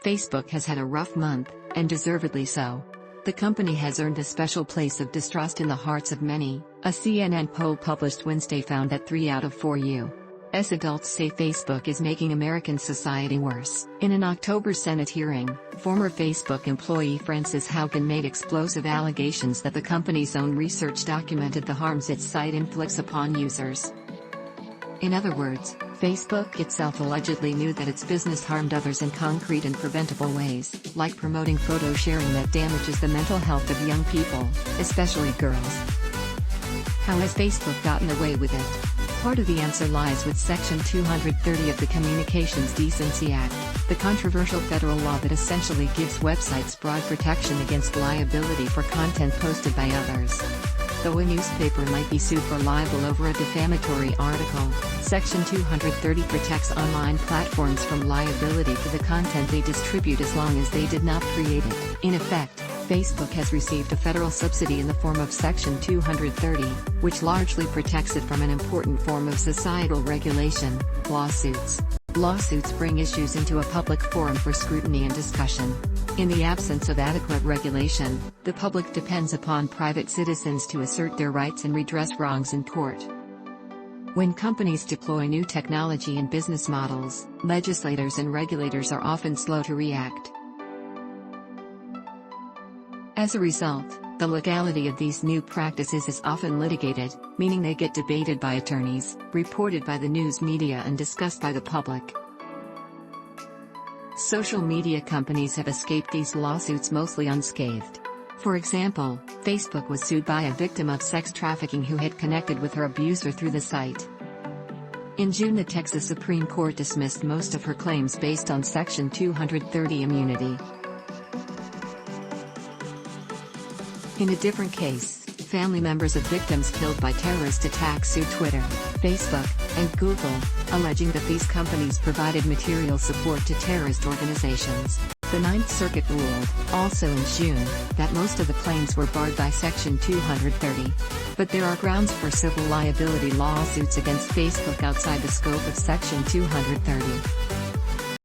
Facebook has had a rough month, and deservedly so. The company has earned a special place of distrust in the hearts of many. A CNN poll published Wednesday found that 3 out of 4 U.S. adults say Facebook is making American society worse. In an October Senate hearing, former Facebook employee Frances Haugen made explosive allegations that the company's own research documented the harms its site inflicts upon users. In other words, Facebook itself allegedly knew that its business harmed others in concrete and preventable ways, like promoting photo sharing that damages the mental health of young people, especially girls. How has Facebook gotten away with it? Part of the answer lies with Section 230 of the Communications Decency Act, the controversial federal law that essentially gives websites broad protection against liability for content posted by others. Though a newspaper might be sued for libel over a defamatory article, Section 230 protects online platforms from liability for the content they distribute as long as they did not create it. In effect, Facebook has received a federal subsidy in the form of Section 230, which largely protects it from an important form of societal regulation: lawsuits. Lawsuits bring issues into a public forum for scrutiny and discussion. In the absence of adequate regulation, the public depends upon private citizens to assert their rights and redress wrongs in court. When companies deploy new technology and business models, legislators and regulators are often slow to react. As a result, the legality of these new practices is often litigated, meaning they get debated by attorneys, reported by the news media and discussed by the public. Social media companies have escaped these lawsuits mostly unscathed. For example, Facebook was sued by a victim of sex trafficking who had connected with her abuser through the site. In June, the Texas Supreme Court dismissed most of her claims based on Section 230 immunity. In a different case, family members of victims killed by terrorist attacks sued Twitter, Facebook, and Google, alleging that these companies provided material support to terrorist organizations. The Ninth Circuit ruled, also in June, that most of the claims were barred by Section 230. But there are grounds for civil liability lawsuits against Facebook outside the scope of Section 230.